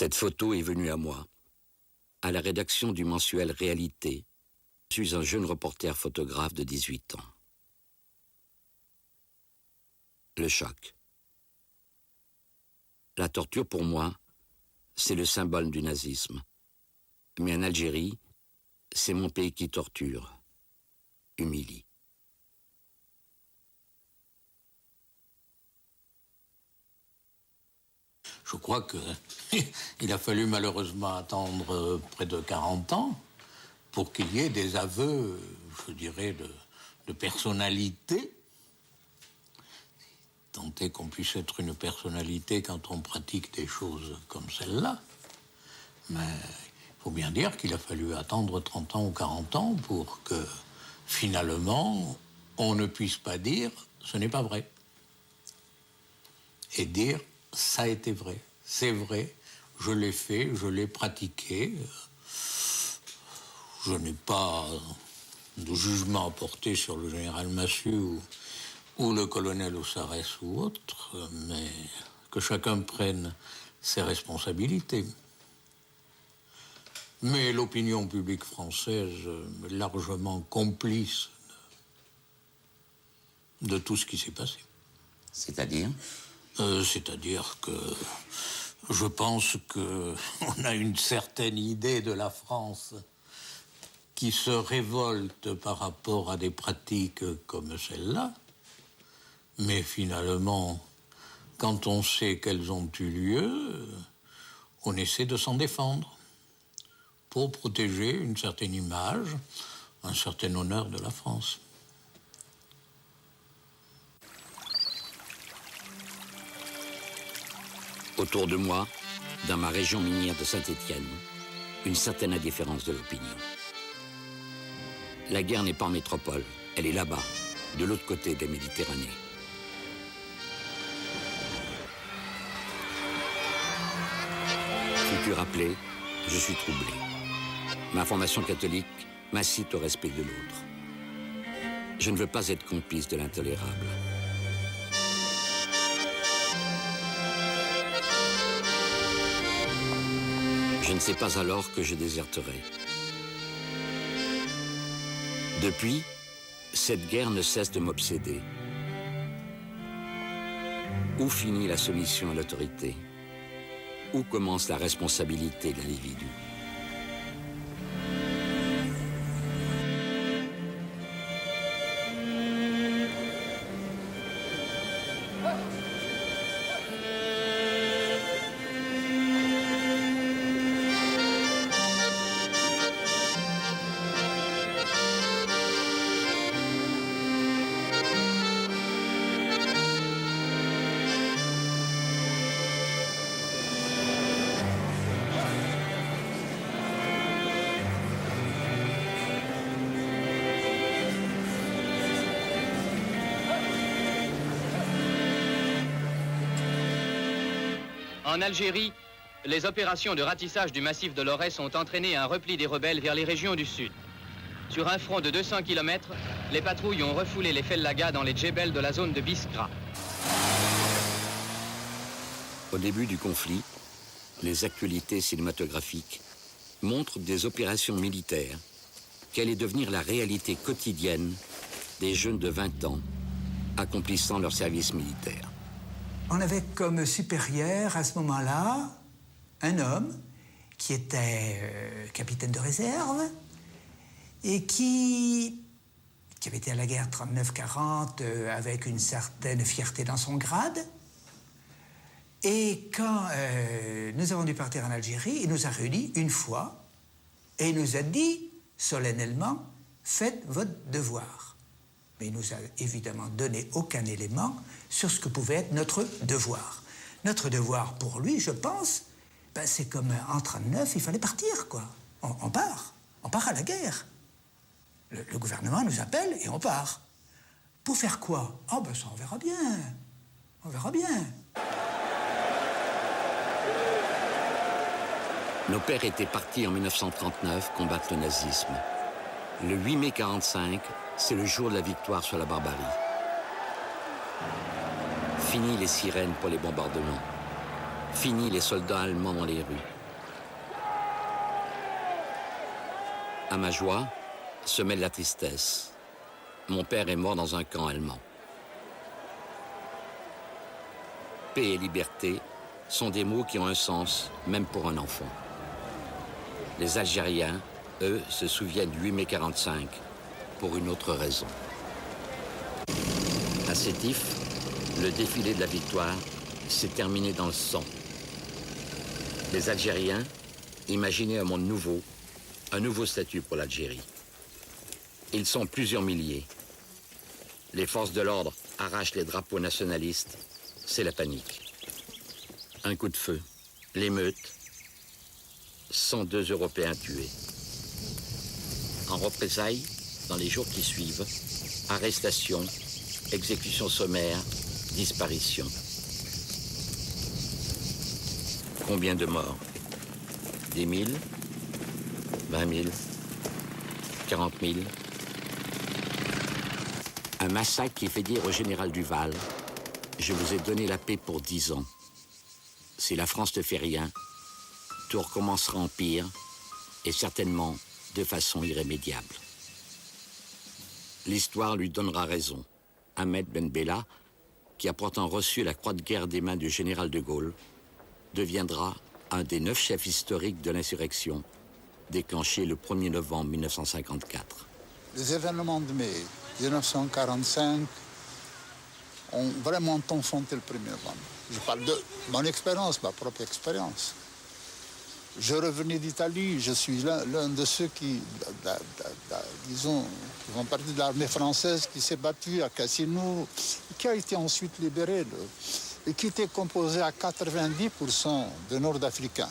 Cette photo est venue à moi, à la rédaction du mensuel Réalité. Je suis un jeune reporter photographe de 18 ans. Le choc. La torture, pour moi, c'est le symbole du nazisme. Mais en Algérie, c'est mon pays qui torture, humilie. Je crois qu'il a fallu malheureusement attendre près de 40 ans pour qu'il y ait des aveux, je dirais, de personnalité. Tant est qu'on puisse être une personnalité quand on pratique des choses comme celle-là. Mais il faut bien dire qu'il a fallu attendre 30 ans ou 40 ans pour que, finalement, on ne puisse pas dire « ce n'est pas vrai ». Et dire « ça a été vrai, c'est vrai, je l'ai fait, je l'ai pratiqué ». Je n'ai pas de jugement à porter sur le général Massu ou le colonel Ossarès ou autre, mais que chacun prenne ses responsabilités. Mais l'opinion publique française est largement complice de tout ce qui s'est passé. C'est-à-dire ? C'est-à-dire que je pense qu'on a une certaine idée de la France qui se révolte par rapport à des pratiques comme celle-là. Mais finalement, quand on sait qu'elles ont eu lieu, on essaie de s'en défendre pour protéger une certaine image, un certain honneur de la France. Autour de moi, dans ma région minière de Saint-Étienne, une certaine indifférence de l'opinion. La guerre n'est pas en métropole, elle est là-bas, de l'autre côté de la Méditerranée. Fut-tu rappelé, je suis troublé. Ma formation catholique m'incite au respect de l'autre. Je ne veux pas être complice de l'intolérable. Je ne sais pas alors que je déserterai. Depuis, cette guerre ne cesse de m'obséder. Où finit la soumission à l'autorité? Où commence la responsabilité de l'individu? En Algérie, les opérations de ratissage du massif de l'Aurès ont entraîné un repli des rebelles vers les régions du sud. Sur un front de 200 km, les patrouilles ont refoulé les fellagas dans les djebels de la zone de Biskra. Au début du conflit, les actualités cinématographiques montrent des opérations militaires qui allaient devenir la réalité quotidienne des jeunes de 20 ans accomplissant leur service militaire. On avait comme supérieur à ce moment-là un homme qui était capitaine de réserve et qui avait été à la guerre 39-40 avec une certaine fierté dans son grade. Et quand nous avons dû partir en Algérie, il nous a réunis une fois et il nous a dit solennellement « Faites votre devoir ». Mais il nous a évidemment donné aucun élément sur ce que pouvait être notre devoir. Notre devoir pour lui, je pense, c'est comme en 1939, il fallait partir, quoi. On part à la guerre. Le gouvernement nous appelle et on part. Pour faire quoi? Ça on verra bien. On verra bien. Nos pères étaient partis en 1939 combattre le nazisme. Le 8 mai 1945, c'est le jour de la victoire sur la barbarie. Fini les sirènes pour les bombardements. Fini les soldats allemands dans les rues. À ma joie se mêle la tristesse. Mon père est mort dans un camp allemand. Paix et liberté sont des mots qui ont un sens, même pour un enfant. Les Algériens, eux, se souviennent du 8 mai 45 pour une autre raison. À Sétif, le défilé de la victoire s'est terminé dans le sang. Les Algériens imaginaient un monde nouveau, un nouveau statut pour l'Algérie. Ils sont plusieurs milliers. Les forces de l'ordre arrachent les drapeaux nationalistes. C'est la panique. Un coup de feu, l'émeute, 102 Européens tués. En représailles, dans les jours qui suivent, arrestations, exécutions sommaires, disparitions. Combien de morts? Des 1000? 20 000? 40 000? Un massacre qui fait dire au général Duval: je vous ai donné la paix pour 10 ans. Si la France ne fait rien, tout recommencera en pire, et certainement de façon irrémédiable. L'histoire lui donnera raison. Ahmed Ben Bella, qui a pourtant reçu la croix de guerre des mains du général de Gaulle, deviendra un des 9 chefs historiques de l'insurrection, déclenchée le 1er novembre 1954. Les événements de mai 1945 ont vraiment enfanté le 1er novembre. Je parle de mon expérience, ma propre expérience. Je revenais d'Italie, je suis l'un de ceux qui, disons, qui font partie de l'armée française qui s'est battue à Cassino, qui a été ensuite libérée, et qui était composée à 90% de Nord-Africains.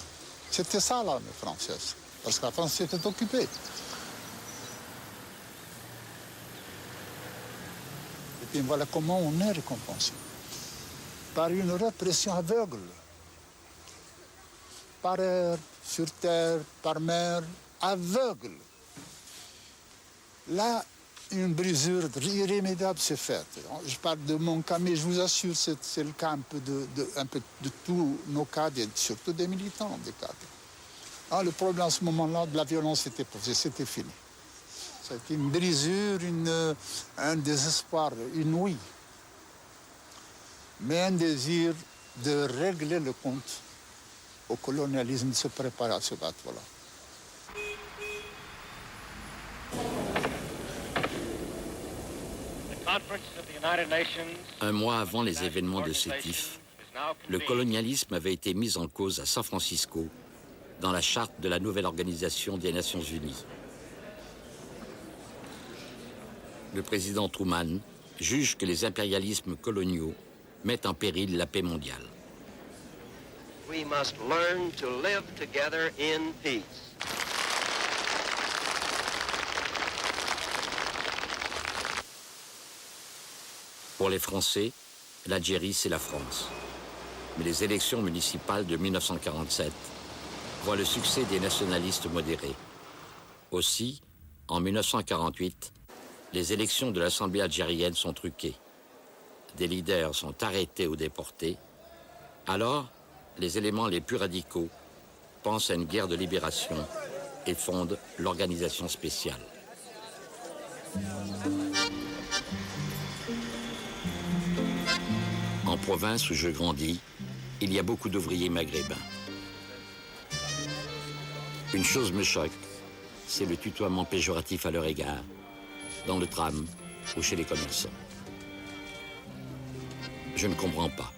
C'était ça l'armée française, parce que la France s'était occupée. Et puis voilà comment on est récompensé. Par une répression aveugle. Par air, sur terre, par mer, aveugle. Là, une brisure irrémédiable s'est faite. Je parle de mon cas, mais je vous assure, c'est le cas un peu de tous nos cadres, et surtout des militants, des cadres. Ah, le problème à ce moment-là, de la violence était posée, c'était fini. C'était une brisure, un désespoir inouï. Mais un désir de régler le compte au colonialisme, se préparer à ce battre-là. Un mois avant les événements de Sétif, le colonialisme avait été mis en cause à San Francisco dans la charte de la nouvelle organisation des Nations Unies. Le président Truman juge que les impérialismes coloniaux mettent en péril la paix mondiale. We must learn to live together in peace. Pour les Français, l'Algérie, c'est la France. Mais les élections municipales de 1947 voient le succès des nationalistes modérés. Aussi, en 1948, les élections de l'Assemblée algérienne sont truquées. Des leaders sont arrêtés ou déportés. Alors, les éléments les plus radicaux pensent à une guerre de libération et fondent l'organisation spéciale. En province où je grandis, il y a beaucoup d'ouvriers maghrébins. Une chose me choque, c'est le tutoiement péjoratif à leur égard, dans le tram ou chez les commerçants. Je ne comprends pas.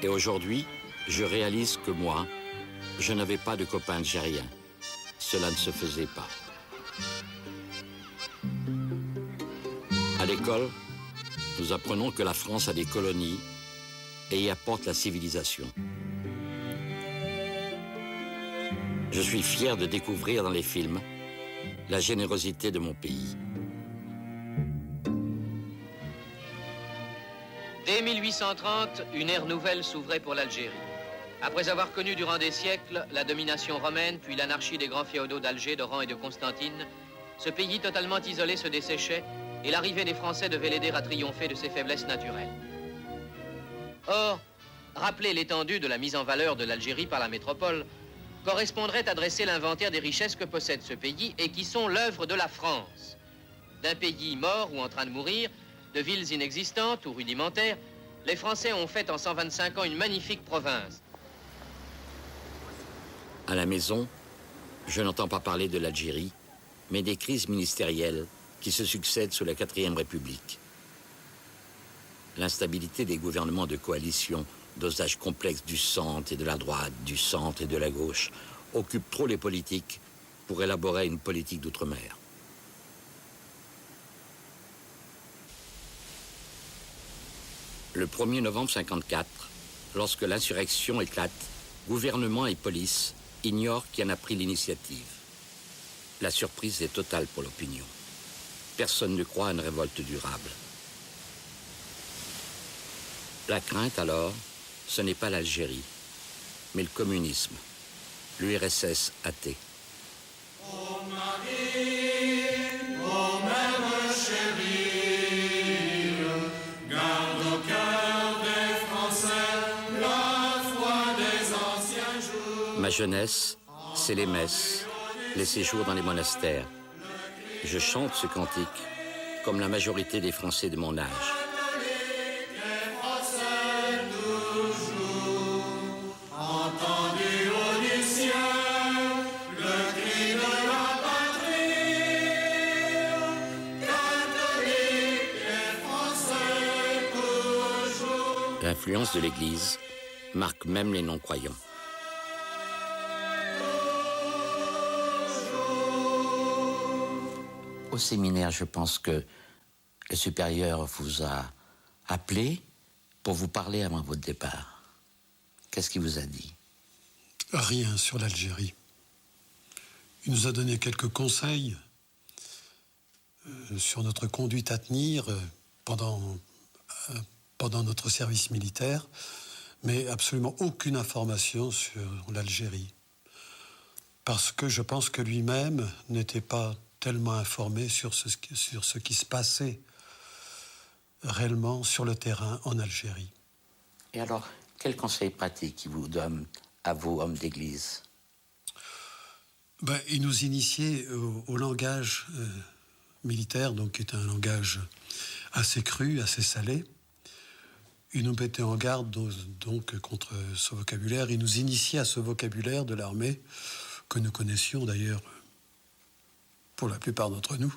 Et aujourd'hui, je réalise que moi, je n'avais pas de copains algériens. Cela ne se faisait pas. À l'école, nous apprenons que la France a des colonies et y apporte la civilisation. Je suis fier de découvrir dans les films la générosité de mon pays. Dès 1830, une ère nouvelle s'ouvrait pour l'Algérie. Après avoir connu durant des siècles la domination romaine, puis l'anarchie des grands féodaux d'Alger, d'Oran et de Constantine, ce pays totalement isolé se desséchait et l'arrivée des Français devait l'aider à triompher de ses faiblesses naturelles. Or, Rappeler l'étendue de la mise en valeur de l'Algérie par la métropole correspondrait à dresser l'inventaire des richesses que possède ce pays et qui sont l'œuvre de la France. D'un pays mort ou en train de mourir, de villes inexistantes ou rudimentaires, les Français ont fait en 125 ans une magnifique province. À la maison, je n'entends pas parler de l'Algérie, mais des crises ministérielles qui se succèdent sous la 4e République. L'instabilité des gouvernements de coalition, dosage complexe du centre et de la droite, du centre et de la gauche, occupe trop les politiques pour élaborer une politique d'outre-mer. Le 1er novembre 1954, lorsque l'insurrection éclate, gouvernement et police ignorent qui en a pris l'initiative. La surprise est totale pour l'opinion. Personne ne croit à une révolte durable. La crainte, alors, ce n'est pas l'Algérie, mais le communisme, l'URSS athée. Ma jeunesse, c'est les messes, les séjours dans les monastères. Je chante ce cantique comme la majorité des Français de mon âge. L'influence de l'Église marque même les non-croyants. Au séminaire, je pense que le supérieur vous a appelé pour vous parler avant votre départ. Qu'est-ce qu'il vous a dit? Rien sur l'Algérie. Il nous a donné quelques conseils sur notre conduite à tenir pendant notre service militaire, mais absolument aucune information sur l'Algérie. Parce que je pense que lui-même n'était pas tellement informé sur ce qui se passait réellement sur le terrain en Algérie. Et alors, quels conseils pratiques il vous donne à vous, hommes d'église? Il nous initiait au langage militaire, donc qui est un langage assez cru, assez salé. Il nous mettait en garde donc contre ce vocabulaire. Il nous initiait à ce vocabulaire de l'armée que nous connaissions d'ailleurs pour la plupart d'entre nous.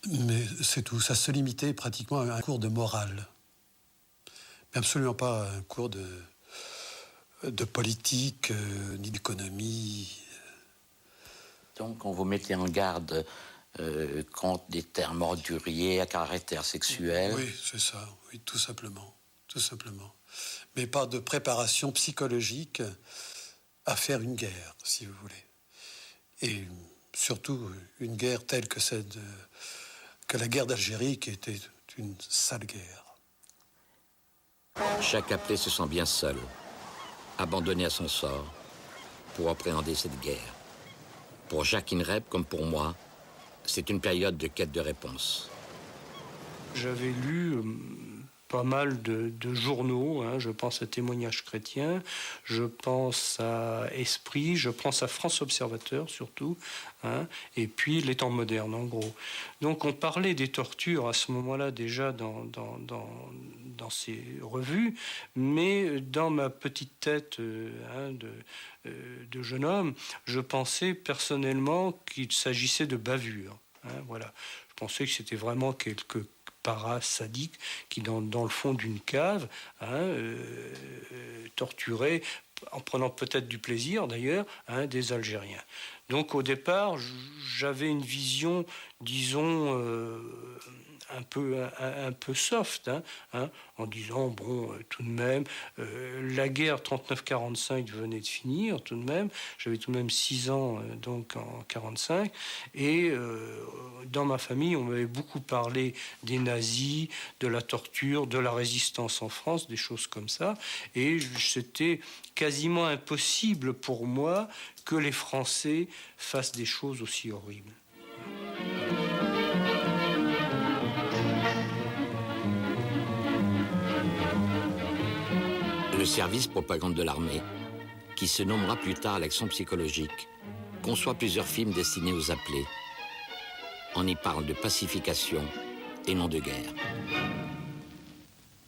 Mais c'est tout. Ça se limitait pratiquement à un cours de morale. Mais absolument pas un cours de politique, ni d'économie. Donc on vous mettait en garde contre des termes orduriers à caractère sexuel. Oui, c'est ça. Oui, tout simplement. Tout simplement. Mais pas de préparation psychologique à faire une guerre, si vous voulez. Et surtout une guerre telle que la guerre d'Algérie, qui était une sale guerre. Chaque appelé se sent bien seul, abandonné à son sort, pour appréhender cette guerre. Pour Jacques Inrep, comme pour moi, c'est une période de quête de réponse. J'avais lu pas mal de journaux, je pense à Témoignages chrétiens, je pense à Esprit, je pense à France Observateur surtout, et puis les temps modernes en gros. Donc on parlait des tortures à ce moment-là déjà dans ces revues, mais dans ma petite tête de jeune homme, je pensais personnellement qu'il s'agissait de bavures. Voilà. Je pensais que c'était vraiment quelques parasadiques qui, dans le fond d'une cave, torturaient, en prenant peut-être du plaisir d'ailleurs, des Algériens. Donc au départ, j'avais une vision, disons, un peu soft, en disant, bon, tout de même, la guerre 39-45 venait de finir, tout de même, j'avais tout de même 6 ans, donc en 45, et dans ma famille, on m'avait beaucoup parlé des nazis, de la torture, de la résistance en France, des choses comme ça, et c'était quasiment impossible pour moi que les Français fassent des choses aussi horribles. Le service propagande de l'armée, qui se nommera plus tard l'action psychologique, conçoit plusieurs films destinés aux appelés. On y parle de pacification et non de guerre.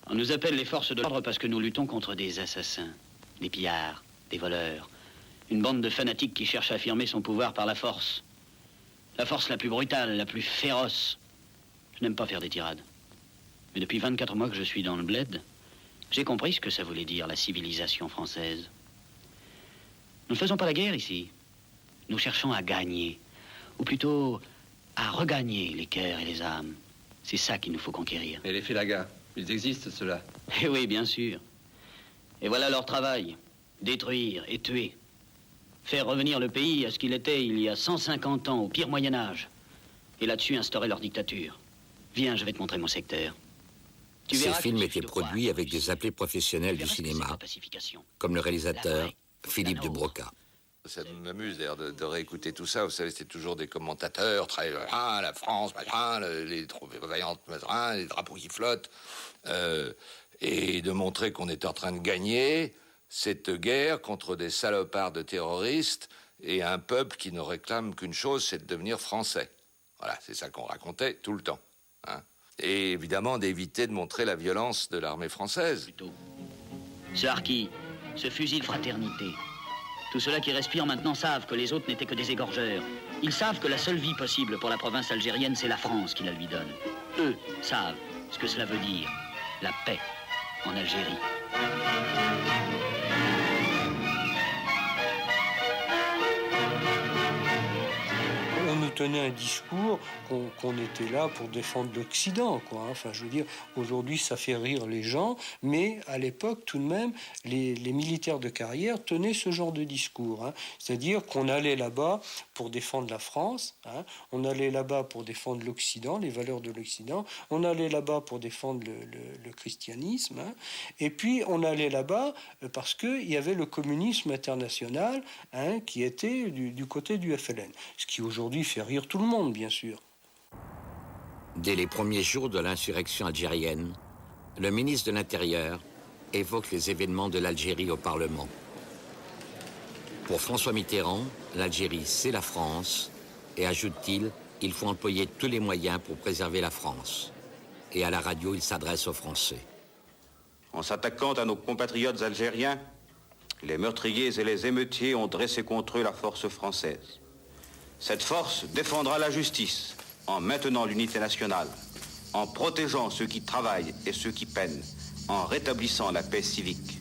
On nous appelle les forces de l'ordre parce que nous luttons contre des assassins, des pillards, des voleurs. Une bande de fanatiques qui cherchent à affirmer son pouvoir par la force. La force la plus brutale, la plus féroce. Je n'aime pas faire des tirades. Mais depuis 24 mois que je suis dans le bled, j'ai compris ce que ça voulait dire, la civilisation française. Nous ne faisons pas la guerre ici. Nous cherchons à gagner, ou plutôt à regagner les cœurs et les âmes. C'est ça qu'il nous faut conquérir. Et les Félagas, ils existent, ceux-là? Eh oui, bien sûr. Et voilà leur travail. Détruire et tuer. Faire revenir le pays à ce qu'il était il y a 150 ans, au pire Moyen-Âge. Et là-dessus, instaurer leur dictature. Viens, je vais te montrer mon secteur. Ces films étaient produits avec des appelés professionnels du cinéma, comme le réalisateur Philippe de Broca. Ça m'amuse d'ailleurs de réécouter tout ça. Vous savez, c'était toujours des commentateurs, très la France, machin, les troupes vaillantes, machin, les drapeaux qui flottent, et de montrer qu'on était en train de gagner cette guerre contre des salopards de terroristes et un peuple qui ne réclame qu'une chose, c'est de devenir français. Voilà, c'est ça qu'on racontait tout le temps. Hein. Et évidemment d'éviter de montrer la violence de l'armée française. Plutôt. Ce harki, ce fusil de fraternité. Tous ceux-là qui respirent maintenant savent que les autres n'étaient que des égorgeurs. Ils savent que la seule vie possible pour la province algérienne, c'est la France qui la lui donne. Eux savent ce que cela veut dire, la paix en Algérie. On nous tenait un discours qu'on était là pour défendre l'Occident, quoi. Enfin, je veux dire, aujourd'hui, ça fait rire les gens, mais à l'époque, tout de même, les militaires de carrière tenaient ce genre de discours. Hein. C'est-à-dire qu'on allait là-bas pour défendre la France, hein. On allait là-bas pour défendre l'Occident, les valeurs de l'Occident, on allait là-bas pour défendre le christianisme, hein. Et puis on allait là-bas parce qu'il y avait le communisme international, hein, qui était du côté du FLN, ce qui aujourd'hui fait rire tout le monde, bien sûr. Dès les premiers jours de l'insurrection algérienne, le ministre de l'Intérieur évoque les événements de l'Algérie au Parlement. Pour François Mitterrand, l'Algérie, c'est la France, et ajoute-t-il, il faut employer tous les moyens pour préserver la France. Et à la radio, il s'adresse aux Français. En s'attaquant à nos compatriotes algériens, les meurtriers et les émeutiers ont dressé contre eux la force française. Cette force défendra la justice en maintenant l'unité nationale, en protégeant ceux qui travaillent et ceux qui peinent, en rétablissant la paix civique.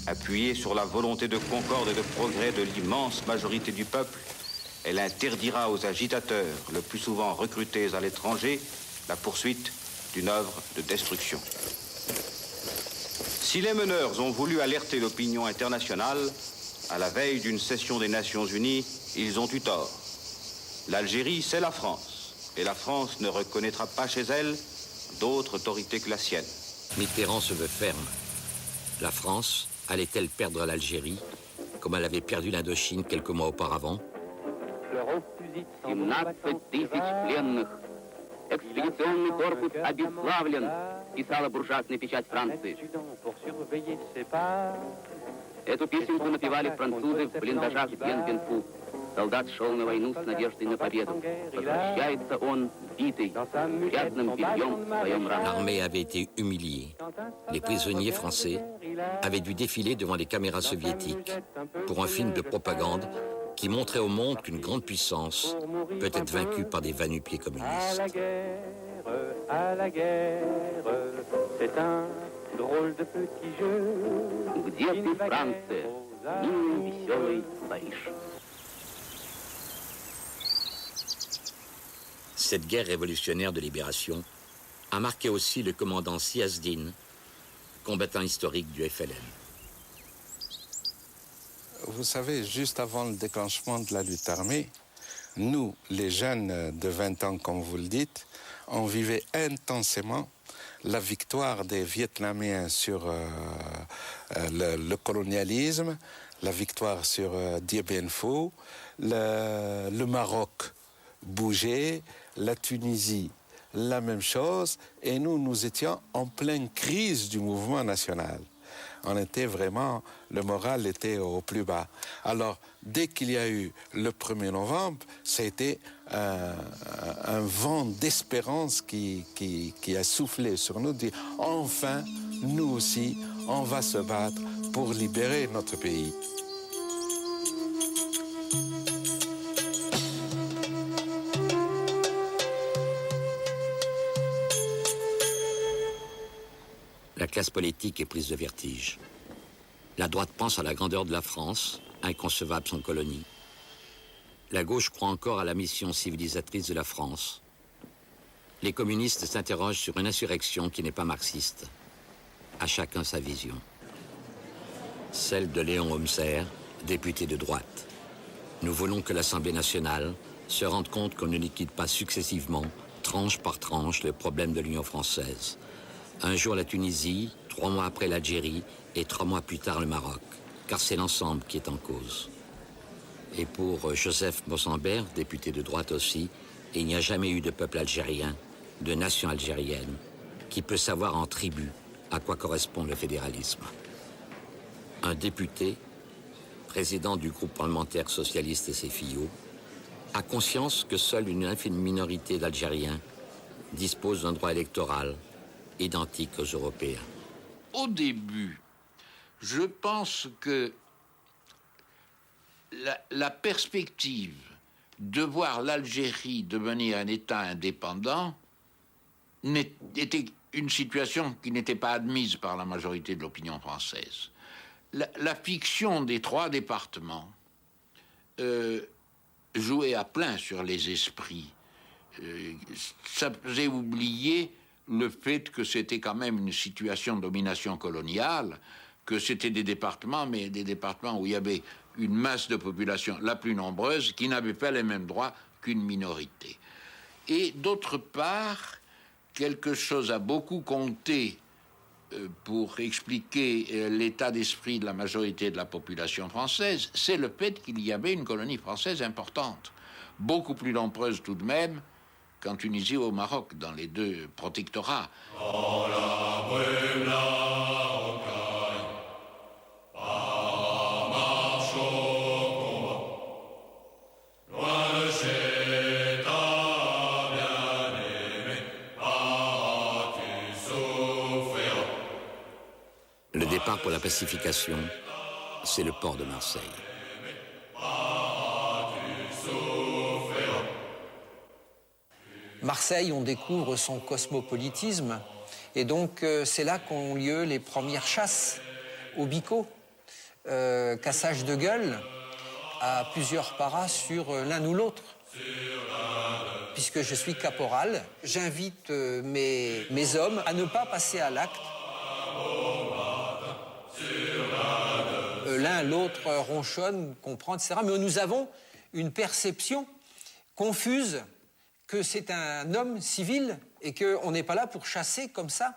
Appuyée sur la volonté de concorde et de progrès de l'immense majorité du peuple, elle interdira aux agitateurs, le plus souvent recrutés à l'étranger, la poursuite d'une œuvre de destruction. Si les meneurs ont voulu alerter l'opinion internationale, à la veille d'une session des Nations Unies, ils ont eu tort. L'Algérie, c'est la France, et la France ne reconnaîtra pas chez elle d'autre autorité que la sienne. Mitterrand se veut ferme. La France allait-elle perdre l'Algérie, comme elle avait perdu l'Indochine quelques mois auparavant? 17 000 пленных. Экспедиционный корпус обесславлен, писала буржуазная печать Франции. Эту песенку напевали французы в блиндажах Бьен-Бен-Фу. Солдат шел на войну с надеждой на победу. Возвращается он, битый, грязным бельем в своем ране. L'armée avait été humiliée. Les prisonniers français avaient dû défiler devant les caméras soviétiques pour un film de propagande qui montrait au monde qu'une grande puissance peut être vaincue par des va-nu-pieds communistes. À la guerre, c'est un drôle de petit jeu. Где ты, Франция, милый, веселый Париж? Cette guerre révolutionnaire de libération a marqué aussi le commandant Siazdine, combattant historique du FLN. Vous savez, juste avant le déclenchement de la lutte armée, nous, les jeunes de 20 ans, comme vous le dites, on vivait intensément la victoire des Vietnamiens sur le colonialisme, la victoire sur Dien Bien Phu, le Maroc bougeait, la Tunisie, la même chose, et nous étions en pleine crise du mouvement national. on était vraiment, le moral était au plus bas. Alors, dès qu'il y a eu le 1er novembre, ça a été un vent d'espérance qui a soufflé sur nous, dit enfin, nous aussi, on va se battre pour libérer notre pays. La classe politique est prise de vertige. La droite pense à la grandeur de la France, inconcevable sans colonie. La gauche croit encore à la mission civilisatrice de la France. Les communistes s'interrogent sur une insurrection qui n'est pas marxiste. À chacun sa vision. Celle de Léon Homser, député de droite. Nous voulons que l'Assemblée nationale se rende compte qu'on ne liquide pas successivement, tranche par tranche, le problème de l'Union française. Un jour la Tunisie, 3 mois après l'Algérie et 3 mois plus tard le Maroc, car c'est l'ensemble qui est en cause. Et pour Joseph Mosembert, député de droite aussi, il n'y a jamais eu de peuple algérien, de nation algérienne, qui peut savoir en tribu à quoi correspond le fédéralisme. Un député, président du groupe parlementaire socialiste et ses fillots, a conscience que seule une infime minorité d'Algériens dispose d'un droit électoral identique aux Européens. Au début, je pense que la perspective de voir l'Algérie devenir un État indépendant était une situation qui n'était pas admise par la majorité de l'opinion française. La fiction des 3 départements jouait à plein sur les esprits. Ça faisait oublier le fait que c'était quand même une situation de domination coloniale, que c'était des départements, mais des départements où il y avait une masse de population la plus nombreuse qui n'avait pas les mêmes droits qu'une minorité. Et d'autre part, quelque chose a beaucoup compté pour expliquer l'état d'esprit de la majorité de la population française, c'est le fait qu'il y avait une colonie française importante, beaucoup plus nombreuse tout de même qu'en Tunisie ou au Maroc, dans les 2 protectorats. Le départ pour la pacification, c'est le port de Marseille. Marseille, on découvre son cosmopolitisme, et donc c'est là qu'ont lieu les premières chasses au bico, cassage de gueule à plusieurs paras sur l'un ou l'autre. Puisque je suis caporal, j'invite mes hommes à ne pas passer à l'acte. L'un, l'autre ronchonne, comprend, etc. Mais nous avons une perception confuse que c'est un homme civil et qu'on n'est pas là pour chasser comme ça,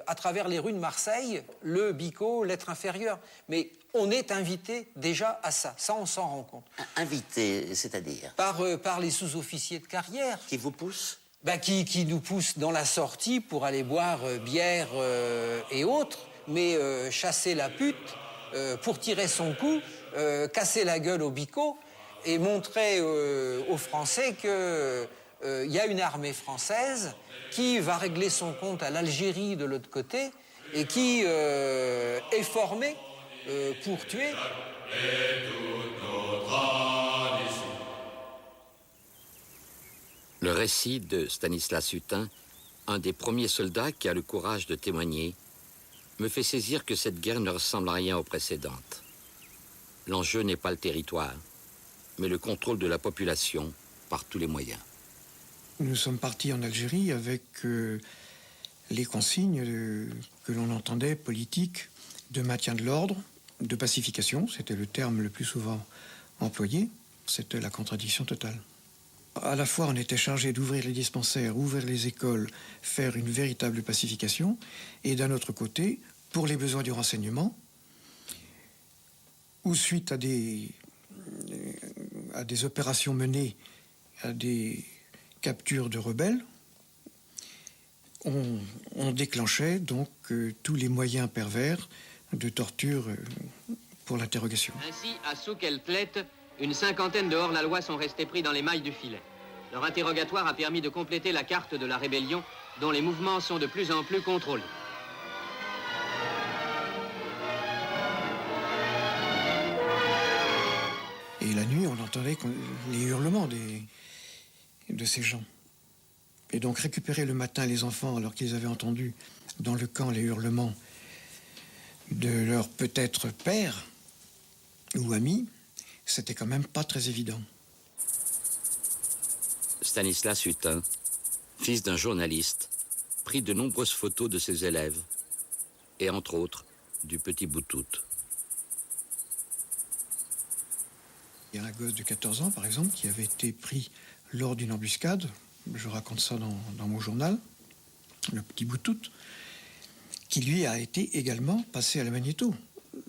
à travers les rues de Marseille, le bico, l'être inférieur. Mais on est invité déjà à ça. Ça, on s'en rend compte. Invité, c'est-à-dire Par les sous-officiers de carrière. Qui vous poussent qui nous poussent dans la sortie pour aller boire bière et autres, mais chasser la pute pour tirer son coup, casser la gueule au bico et montrer aux Français que y a une armée française qui va régler son compte à l'Algérie de l'autre côté et qui est formée pour tuer. Le récit de Stanislas Hutin, un des premiers soldats qui a le courage de témoigner, me fait saisir que cette guerre ne ressemble à rien aux précédentes. L'enjeu n'est pas le territoire, mais le contrôle de la population par tous les moyens. Nous sommes partis en Algérie avec les consignes que l'on entendait politiques de maintien de l'ordre, de pacification, c'était le terme le plus souvent employé, c'était la contradiction totale. À la fois, on était chargé d'ouvrir les dispensaires, ouvrir les écoles, faire une véritable pacification, et d'un autre côté, pour les besoins du renseignement, ou suite à des opérations menées, à des captures de rebelles, on déclenchait donc tous les moyens pervers de torture pour l'interrogation. Ainsi, à Souk el-Tlet, une cinquantaine de hors-la-loi sont restés pris dans les mailles du filet. Leur interrogatoire a permis de compléter la carte de la rébellion, dont les mouvements sont de plus en plus contrôlés. Et la nuit, on entendait les hurlements de ces gens. Et donc récupérer le matin les enfants alors qu'ils avaient entendu dans le camp les hurlements de leur peut-être père ou ami, c'était quand même pas très évident. Stanislas Hutin, fils d'un journaliste, prit de nombreuses photos de ses élèves et entre autres du petit Boutout. Il y a un gosse de 14 ans, par exemple, qui avait été pris lors d'une embuscade. Je raconte ça dans mon journal, le petit Boutout, qui lui a été également passé à la magnéto.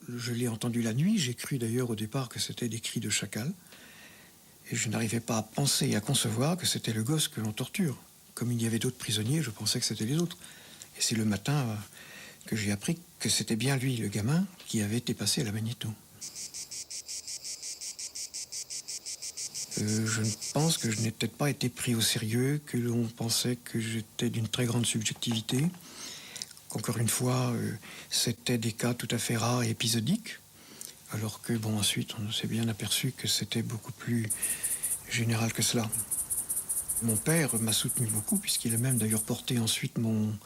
Je l'ai entendu la nuit, j'ai cru d'ailleurs au départ que c'était des cris de chacal, et je n'arrivais pas à penser et à concevoir que c'était le gosse que l'on torture. Comme il y avait d'autres prisonniers, je pensais que c'était les autres. Et c'est le matin que j'ai appris que c'était bien lui, le gamin, qui avait été passé à la magnéto. Je pense que je n'ai peut-être pas été pris au sérieux, que l'on pensait que j'étais d'une très grande subjectivité, qu'encore une fois, c'était des cas tout à fait rares et épisodiques, alors que, bon, ensuite, on s'est bien aperçu que c'était beaucoup plus général que cela. Mon père m'a soutenu beaucoup, puisqu'il a même d'ailleurs porté ensuite mon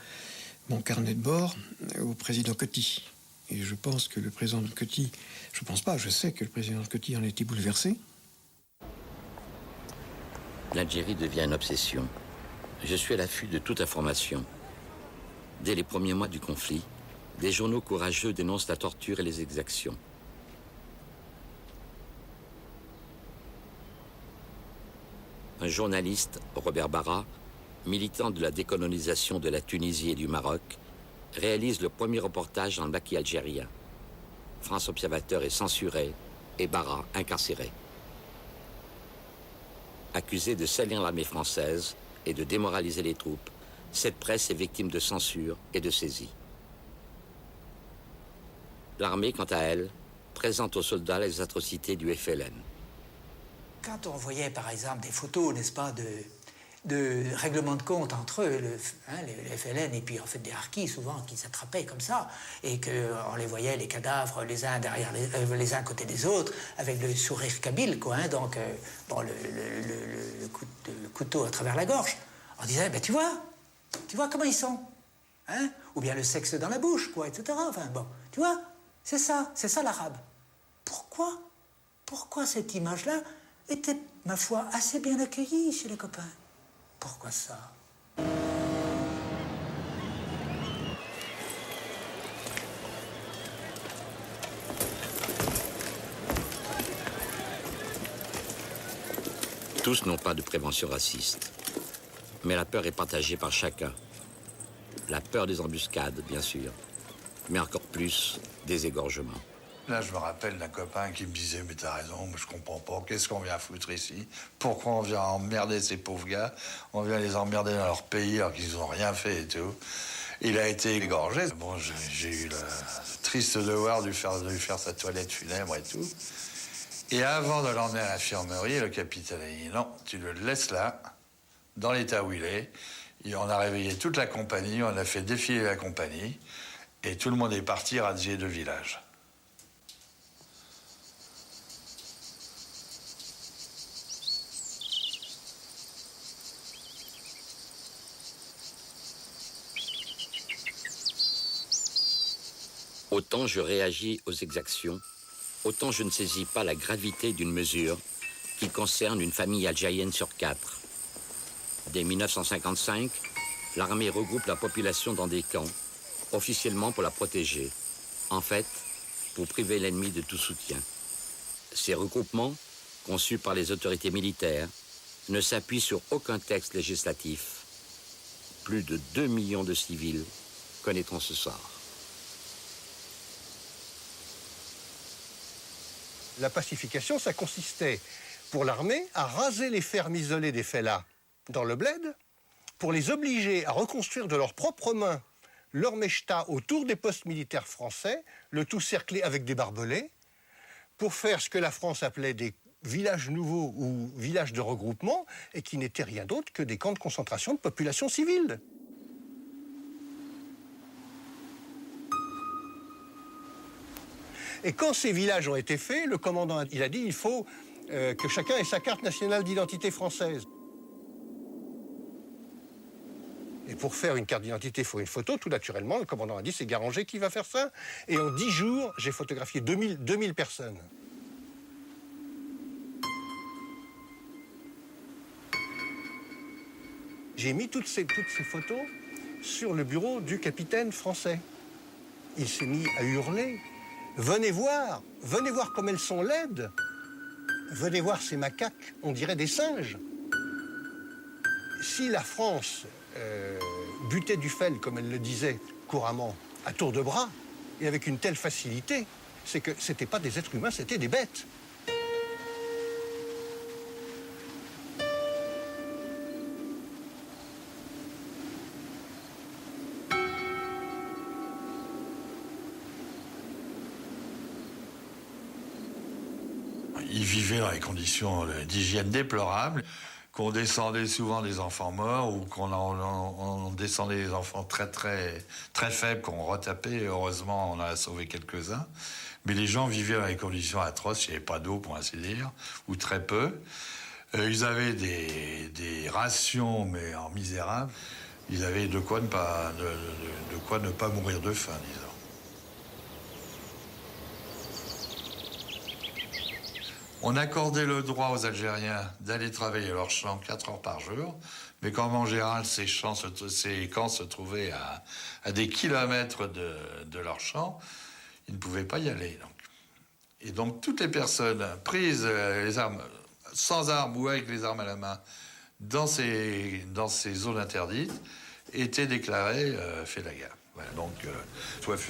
carnet de bord au président Coty. Et je pense que le président Coty, je pense pas, je sais que le président Coty en a été bouleversé. L'Algérie devient une obsession. Je suis à l'affût de toute information. Dès les premiers mois du conflit, des journaux courageux dénoncent la torture et les exactions. Un journaliste, Robert Barra, militant de la décolonisation de la Tunisie et du Maroc, réalise le premier reportage dans le maquis algérien. France Observateur est censuré et Barra incarcéré. Accusé de salir l'armée française et de démoraliser les troupes, cette presse est victime de censure et de saisie. L'armée, quant à elle, présente aux soldats les atrocités du FLN. Quand on voyait, par exemple, des photos, n'est-ce pas, de règlement de compte entre eux, le FLN et puis en fait des harkis souvent qui s'attrapaient comme ça, et qu'on les voyait, les cadavres, les uns derrière les uns à côté des autres, avec le sourire kabyle, quoi, hein, donc bon, le couteau à travers la gorge. On disait, ben tu vois comment ils sont, hein, ou bien le sexe dans la bouche, quoi, etc. Enfin bon, tu vois, c'est ça l'arabe. Pourquoi cette image-là était, ma foi, assez bien accueillie chez les copains? Pourquoi ça? Tous n'ont pas de prévention raciste. Mais la peur est partagée par chacun. La peur des embuscades, bien sûr. Mais encore plus des égorgements. Là, je me rappelle d'un copain qui me disait « Mais t'as raison, je comprends pas. Qu'est-ce qu'on vient foutre ici? Pourquoi on vient emmerder ces pauvres gars? On vient les emmerder dans leur pays alors qu'ils n'ont rien fait et tout. » Il a été égorgé. Bon, j'ai eu le triste devoir de lui faire sa toilette funèbre et tout. Et avant de l'emmener à l'infirmerie, le capitaine a dit « Non, tu le laisses là, dans l'état où il est. » Et on a réveillé toute la compagnie, on a fait défiler la compagnie. Et tout le monde est parti radier le village. Autant je réagis aux exactions, autant je ne saisis pas la gravité d'une mesure qui concerne une famille algérienne sur 4. Dès 1955, l'armée regroupe la population dans des camps, officiellement pour la protéger, en fait, pour priver l'ennemi de tout soutien. Ces regroupements, conçus par les autorités militaires, ne s'appuient sur aucun texte législatif. Plus de 2 millions de civils connaîtront ce sort. La pacification, ça consistait pour l'armée à raser les fermes isolées des fellahs dans le bled, pour les obliger à reconstruire de leurs propres mains leur mechta autour des postes militaires français, le tout cerclé avec des barbelés, pour faire ce que la France appelait des villages nouveaux ou villages de regroupement, et qui n'étaient rien d'autre que des camps de concentration de population civile. Et quand ces villages ont été faits, le commandant il a dit il faut que chacun ait sa carte nationale d'identité française. Et pour faire une carte d'identité, il faut une photo, tout naturellement. Le commandant a dit c'est Garanger qui va faire ça. Et en 10 jours, j'ai photographié 2000 personnes. J'ai mis toutes ces photos sur le bureau du capitaine français. Il s'est mis à hurler. Venez voir comme elles sont laides. Venez voir ces macaques, on dirait des singes. Si la France butait Duffel, comme elle le disait couramment, à tour de bras, et avec une telle facilité, c'est que ce n'étaient pas des êtres humains, c'était des bêtes. Ils vivaient dans des conditions d'hygiène déplorables, qu'on descendait souvent des enfants morts ou qu'on descendait des enfants très faibles qu'on retapait. Heureusement, on en a sauvé quelques-uns. Mais les gens vivaient dans des conditions atroces. Il n'y avait pas d'eau, pour ainsi dire, ou très peu. Ils avaient des rations, mais en misérable. Ils avaient de quoi ne pas mourir de faim, disons. On accordait le droit aux Algériens d'aller travailler leurs champs 4 heures par jour, mais comme en général ces camps se trouvaient à des kilomètres de leurs champs, ils ne pouvaient pas y aller. Et donc toutes les personnes prises les armes, sans armes ou avec les armes à la main dans ces zones interdites étaient déclarées félagas. Voilà, donc,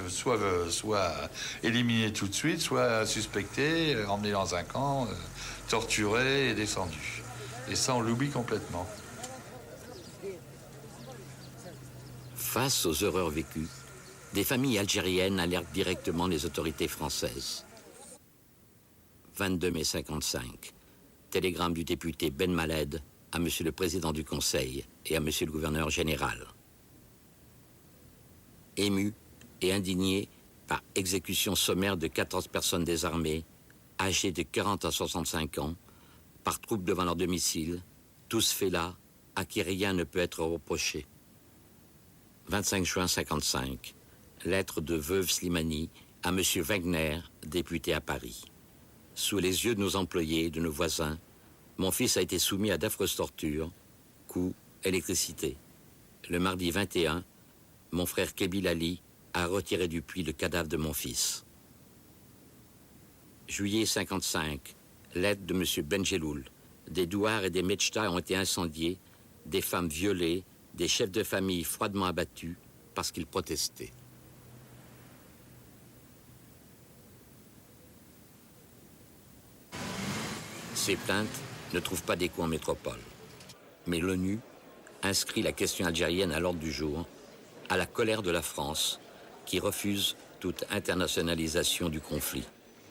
soit éliminés tout de suite, soit suspectés, emmenés dans un camp, torturés et descendus. Et ça, on l'oublie complètement. Face aux horreurs vécues, des familles algériennes alertent directement les autorités françaises. 22 mai 55. Télégramme du député Ben Maled à Monsieur le Président du Conseil et à Monsieur le Gouverneur général. Ému et indigné par exécution sommaire de 14 personnes désarmées, âgées de 40 à 65 ans, par troupes devant leur domicile, tous faits là, à qui rien ne peut être reproché. 25 juin 55. Lettre de veuve Slimani à M. Wagner, député à Paris. Sous les yeux de nos employés et de nos voisins, mon fils a été soumis à d'affreuses tortures, coups, électricité. Le mardi 21, mon frère Kebil Ali a retiré du puits le cadavre de mon fils. Juillet 55, lettre de M. Benjeloul. Des douars et des medjtas ont été incendiés, des femmes violées, des chefs de famille froidement abattus parce qu'ils protestaient. Ces plaintes ne trouvent pas d'écho en métropole. Mais l'ONU inscrit la question algérienne à l'ordre du jour, à la colère de la France, qui refuse toute internationalisation du conflit.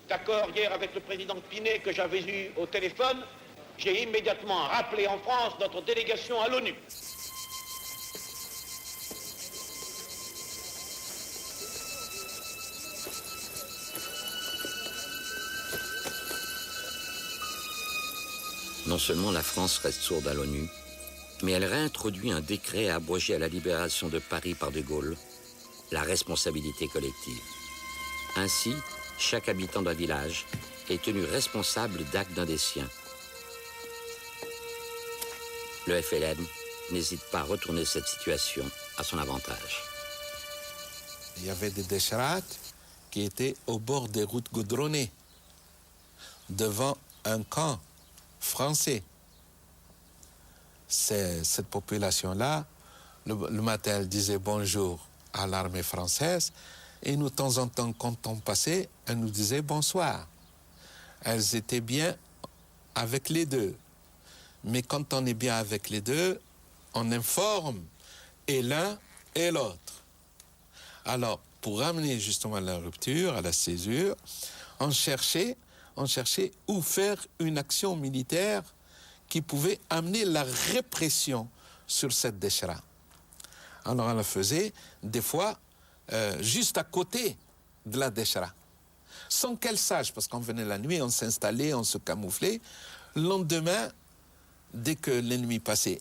D'accord hier avec le président Pinet que j'avais eu au téléphone, j'ai immédiatement rappelé en France notre délégation à l'ONU. Non seulement la France reste sourde à l'ONU, mais elle réintroduit un décret à abroger à la libération de Paris par De Gaulle la responsabilité collective. Ainsi, chaque habitant d'un village est tenu responsable d'actes d'un des siens. Le FLN n'hésite pas à retourner cette situation à son avantage. Il y avait des décharades qui étaient au bord des routes goudronnées, devant un camp français. Cette population-là, le matin, elle disait bonjour à l'armée française, et nous, de temps en temps, quand on passait, elle nous disait bonsoir. Elles étaient bien avec les deux. Mais quand on est bien avec les deux, on informe et l'un et l'autre. Alors, pour amener justement à la rupture, à la césure, on cherchait où faire une action militaire qui pouvait amener la répression sur cette déchira. Alors on la faisait des fois juste à côté de la déchira, sans qu'elle sache, parce qu'on venait la nuit, on s'installait, on se camouflait. Le lendemain, dès que l'ennemi passait,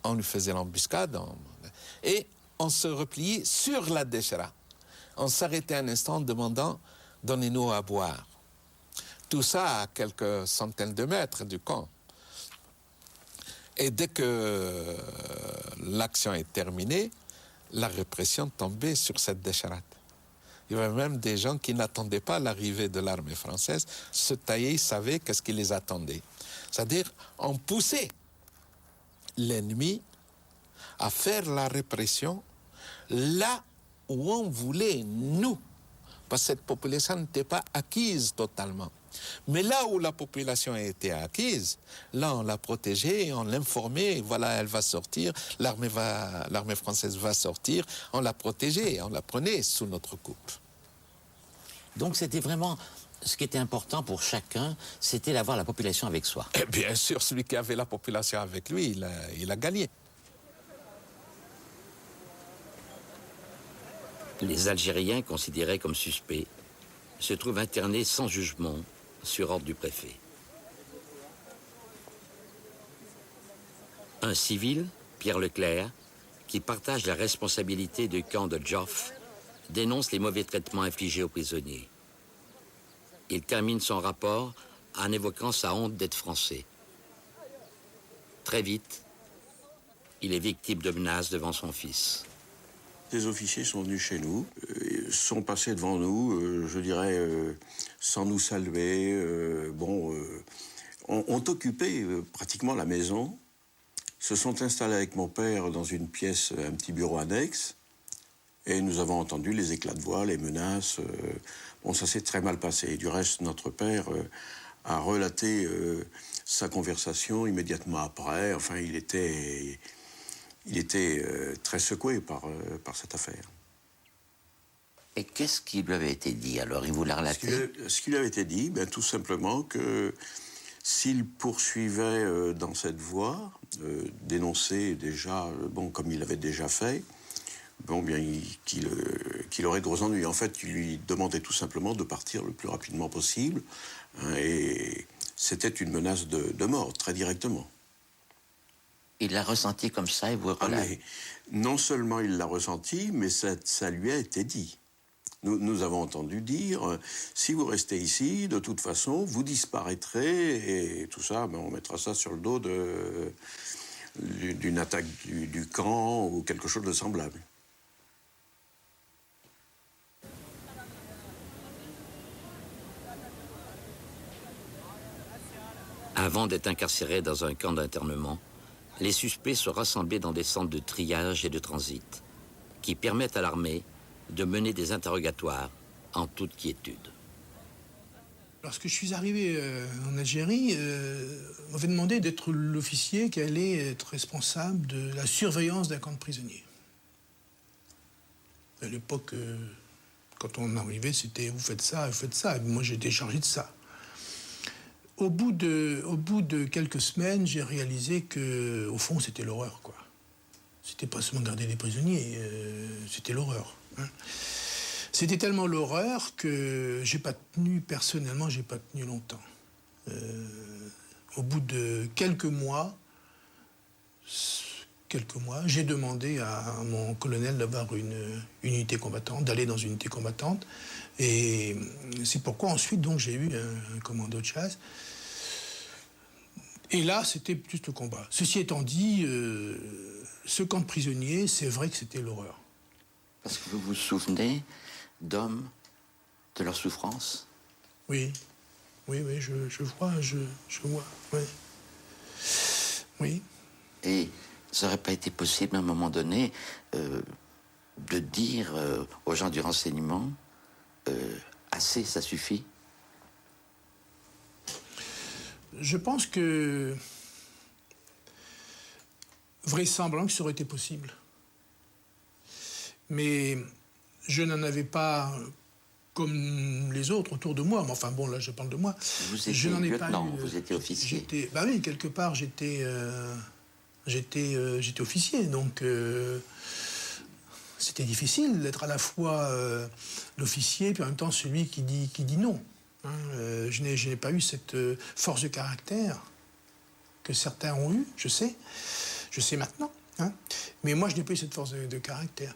on lui faisait l'embuscade et on se repliait sur la déchira. On s'arrêtait un instant en demandant « donnez-nous à boire ». Tout ça à quelques centaines de mètres du camp. Et dès que l'action est terminée, la répression tombait sur cette décharade. Il y avait même des gens qui n'attendaient pas l'arrivée de l'armée française, se taillaient, savaient qu'est-ce qui les attendait. C'est-à-dire, on poussait l'ennemi à faire la répression là où on voulait, nous. Parce que cette population n'était pas acquise totalement. Mais là où la population a été acquise, là on l'a protégée, on l'informait, voilà, elle va sortir, l'armée française va sortir, on l'a protégée, on la prenait sous notre coupe. Donc c'était vraiment, ce qui était important pour chacun, c'était d'avoir la population avec soi. Et bien sûr, celui qui avait la population avec lui, il a gagné. Les Algériens, considérés comme suspects, se trouvent internés sans jugement sur ordre du préfet. Un civil, Pierre Leclerc, qui partage la responsabilité du camp de Joffre, dénonce les mauvais traitements infligés aux prisonniers. Il termine son rapport en évoquant sa honte d'être français. Très vite, il est victime de menaces devant son fils. Des officiers sont venus chez nous, sont passés devant nous, je dirais, sans nous saluer. Ont occupé pratiquement la maison, se sont installés avec mon père dans une pièce, un petit bureau annexe, et nous avons entendu les éclats de voix, les menaces. Ça s'est très mal passé. Du reste, notre père a relaté sa conversation immédiatement après. Enfin, il était très secoué par cette affaire. Et qu'est-ce qui lui avait été dit alors? Il vous l'a relaté? Ce qui lui avait été dit, tout simplement que s'il poursuivait dans cette voie, dénoncer déjà, comme il l'avait déjà fait, qu'il aurait de gros ennuis. En fait, il lui demandait tout simplement de partir le plus rapidement possible, et c'était une menace de mort, très directement. Il l'a ressenti comme ça et vous relate. Non seulement il l'a ressenti, mais ça lui a été dit. Nous avons entendu dire, si vous restez ici, de toute façon, vous disparaîtrez, et tout ça, on mettra ça sur le dos d'une attaque du camp ou quelque chose de semblable. Avant d'être incarcérés dans un camp d'internement, les suspects sont rassemblés dans des centres de triage et de transit qui permettent à l'armée de mener des interrogatoires en toute quiétude. Lorsque je suis arrivé en Algérie, on m'avait demandé d'être l'officier qui allait être responsable de la surveillance d'un camp de prisonniers. À l'époque, quand on arrivait, c'était « vous faites ça, vous faites ça ». Et moi, j'étais chargé de ça. Au bout de quelques semaines, j'ai réalisé que, au fond, c'était l'horreur, quoi. C'était pas seulement garder des prisonniers, c'était l'horreur. Hein. C'était tellement l'horreur que personnellement, j'ai pas tenu longtemps. Au bout de quelques mois, j'ai demandé à mon colonel d'avoir une unité combattante, d'aller dans une unité combattante. Et c'est pourquoi ensuite, donc, j'ai eu un commando de chasse. Et là, c'était plus le combat. Ceci étant dit, ce camp de prisonniers, c'est vrai que c'était l'horreur. Parce que vous vous souvenez d'hommes, de leur souffrance? Oui, je vois, oui. Oui. Et ça n'aurait pas été possible à un moment donné de dire aux gens du renseignement assez, ça suffit? Je pense que vraisemblablement que ça aurait été possible. Mais je n'en avais pas comme les autres autour de moi. Mais enfin bon, là, je parle de moi. Vous étiez lieutenant, vous étiez officier. Bah oui, quelque part, j'étais officier, donc c'était difficile d'être à la fois l'officier puis en même temps celui qui dit non. Hein. Je n'ai pas eu cette force de caractère que certains ont eu, je sais maintenant. Hein. Mais moi, je n'ai pas eu cette force de caractère.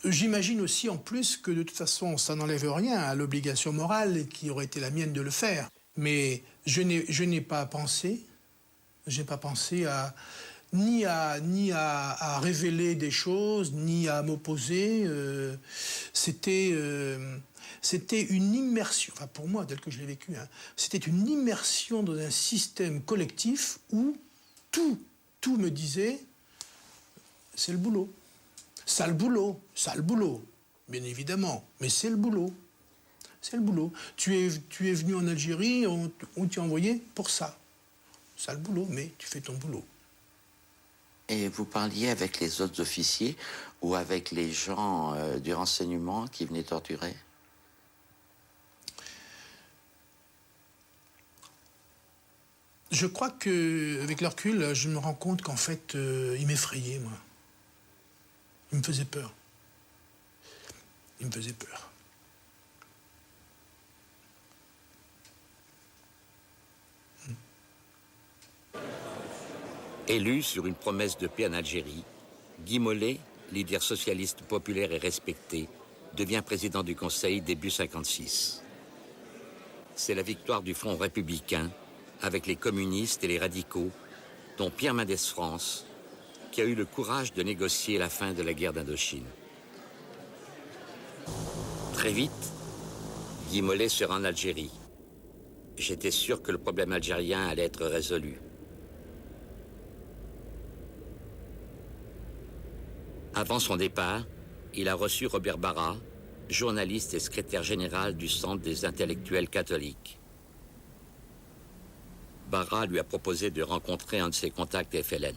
J'imagine aussi, en plus, que de toute façon, ça n'enlève rien à l'obligation morale qui aurait été la mienne de le faire. Mais je n'ai pas pensé ni à révéler des choses, ni à m'opposer. C'était une immersion, enfin pour moi, tel que je l'ai vécu, hein, c'était une immersion dans un système collectif où tout me disait c'est le boulot. Sale boulot, bien évidemment, mais c'est le boulot. C'est le boulot. Tu es venu en Algérie, on t'a envoyé pour ça. Sale boulot, mais tu fais ton boulot. Et vous parliez avec les autres officiers ou avec les gens du renseignement qui venaient torturer? Je crois qu'avec le recul, je me rends compte qu'en fait, il m'effrayait, moi. Il me faisait peur. Élu sur une promesse de paix en Algérie, Guy Mollet, leader socialiste populaire et respecté, devient président du Conseil début 1956. C'est la victoire du Front républicain avec les communistes et les radicaux, dont Pierre Mendès France, qui a eu le courage de négocier la fin de la guerre d'Indochine. Très vite, Guy Mollet se rend en Algérie. J'étais sûr que le problème algérien allait être résolu. Avant son départ, il a reçu Robert Barra, journaliste et secrétaire général du Centre des intellectuels catholiques. Barra lui a proposé de rencontrer un de ses contacts FLN.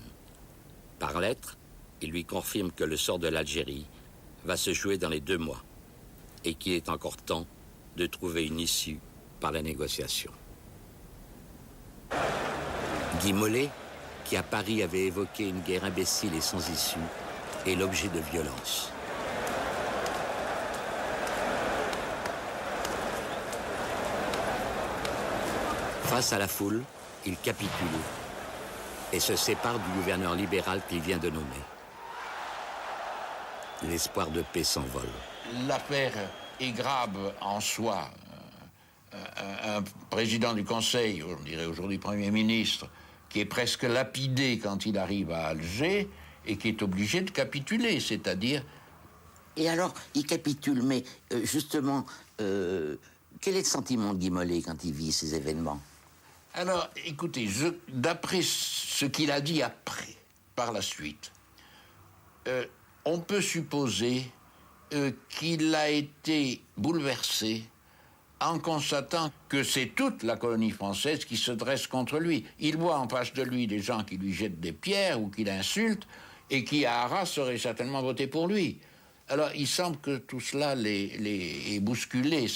Par lettre, il lui confirme que le sort de l'Algérie va se jouer dans les 2 mois et qu'il est encore temps de trouver une issue par la négociation. Guy Mollet, qui à Paris avait évoqué une guerre imbécile et sans issue, est l'objet de violence. Face à la foule, il capitule et se sépare du gouverneur libéral qu'il vient de nommer. L'espoir de paix s'envole. L'affaire est grave en soi. Un président du Conseil, on dirait aujourd'hui Premier ministre, qui est presque lapidé quand il arrive à Alger et qui est obligé de capituler, c'est-à-dire... Et alors, il capitule, mais justement, quel est le sentiment de Guy Mollet quand il vit ces événements? Alors, écoutez, d'après ce qu'il a dit après, par la suite, on peut supposer qu'il a été bouleversé en constatant que c'est toute la colonie française qui se dresse contre lui. Il voit en face de lui des gens qui lui jettent des pierres ou qui l'insultent et qui, à Arras, auraient certainement voté pour lui. Alors, il semble que tout cela ait bousculé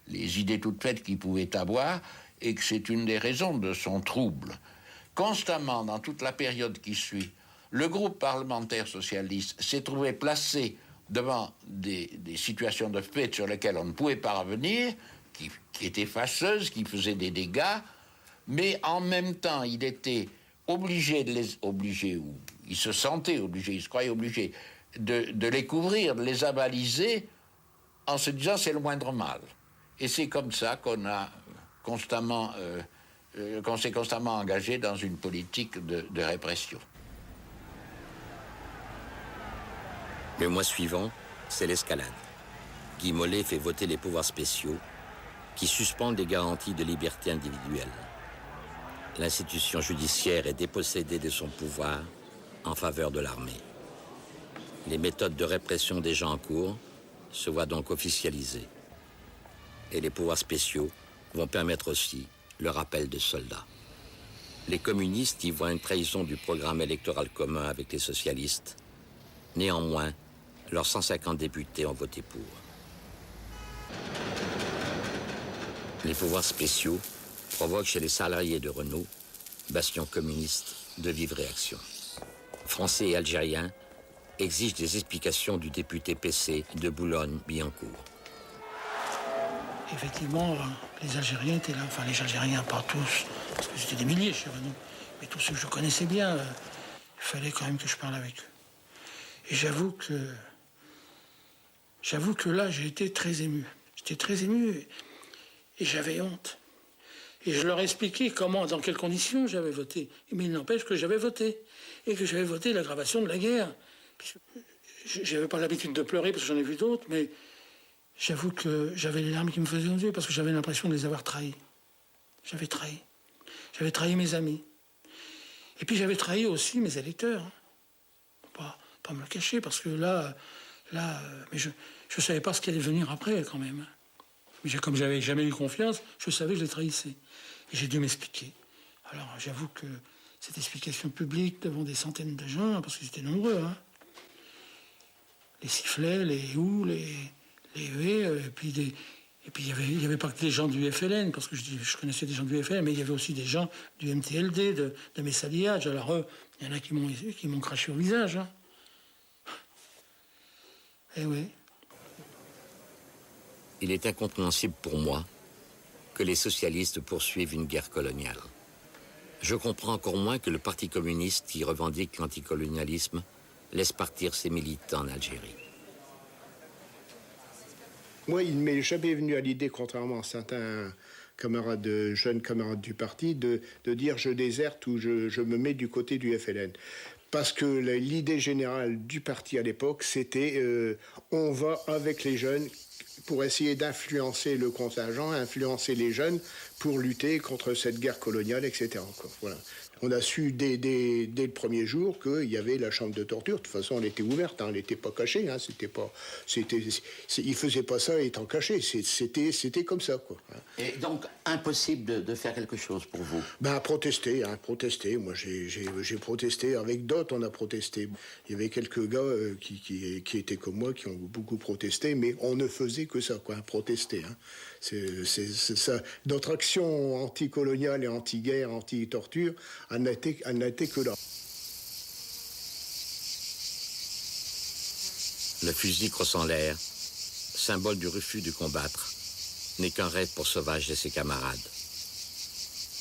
les idées toutes faites qu'il pouvait avoir et que c'est une des raisons de son trouble. Constamment, dans toute la période qui suit, le groupe parlementaire socialiste s'est trouvé placé devant des situations de fait sur lesquelles on ne pouvait pas revenir, qui étaient fâcheuses, qui faisaient des dégâts, mais en même temps, il était obligé ou il se sentait obligé, il se croyait obligé de les couvrir, de les avaliser, en se disant c'est le moindre mal. Et c'est comme ça qu'on s'est constamment engagé dans une politique de répression. Le mois suivant, c'est l'escalade. Guy Mollet fait voter les pouvoirs spéciaux qui suspendent les garanties de liberté individuelle. L'institution judiciaire est dépossédée de son pouvoir en faveur de l'armée. Les méthodes de répression déjà en cours se voient donc officialisées. Et les pouvoirs spéciaux vont permettre aussi le rappel de soldats. Les communistes y voient une trahison du programme électoral commun avec les socialistes. Néanmoins, Leurs 150 députés ont voté pour. Les pouvoirs spéciaux provoquent chez les salariés de Renault, bastion communiste, de vives réactions. Français et Algériens exigent des explications du député PC de Boulogne-Billancourt. Effectivement, les Algériens étaient là. Enfin, les Algériens, pas tous, parce que c'était des milliers chez Renault. Mais tous ceux que je connaissais bien, il fallait quand même que je parle avec eux. Et j'avoue que là, j'ai été très ému. J'étais très ému et j'avais honte. Et je leur expliquais comment, dans quelles conditions j'avais voté. Mais il n'empêche que j'avais voté. Et que j'avais voté l'aggravation de la guerre. Je n'avais pas l'habitude de pleurer parce que j'en ai vu d'autres, mais j'avoue que j'avais les larmes qui me faisaient aux yeux parce que j'avais l'impression de les avoir trahis. J'avais trahi. J'avais trahi mes amis. Et puis j'avais trahi aussi mes électeurs. Pas me le cacher, parce que là, mais je ne savais pas ce qui allait venir après, quand même. Mais comme j'avais jamais eu confiance, je savais que je les trahissais. Et j'ai dû m'expliquer. Alors, j'avoue que cette explication publique devant des centaines de gens, parce qu'ils étaient nombreux, hein, les sifflets, les houes, les huées, et puis il n'y avait pas que des gens du FLN, parce que je connaissais des gens du FLN, mais il y avait aussi des gens du MTLD, de Messaliage. Alors eux, il y en a qui m'ont craché au visage. Hein. Eh oui. Il est incompréhensible pour moi que les socialistes poursuivent une guerre coloniale. Je comprends encore moins que le Parti communiste, qui revendique l'anticolonialisme, laisse partir ses militants en Algérie. Moi, il ne m'est jamais venu à l'idée, contrairement à certains camarades, jeunes camarades du parti, de dire je déserte ou je me mets du côté du FLN. Parce que l'idée générale du parti à l'époque, c'était on va avec les jeunes pour essayer d'influencer le contingent, influencer les jeunes pour lutter contre cette guerre coloniale, etc. Voilà. On a su dès le premier jour qu'il y avait la chambre de torture. De toute façon, elle était ouverte, hein, elle n'était pas cachée. Hein, ils ne faisaient pas ça étant cachés. C'était comme ça, quoi. Et donc, impossible de faire quelque chose pour vous? Protester. Moi, j'ai protesté. Avec d'autres, on a protesté. Il y avait quelques gars qui étaient comme moi, qui ont beaucoup protesté, mais on ne faisait que ça, quoi, protester. Hein. C'est ça. Notre action anticoloniale et anti-guerre, anti-torture, elle n'a été que là. Le fusil crosse en l'air, symbole du refus de combattre, n'est qu'un rêve pour Sauvage et ses camarades.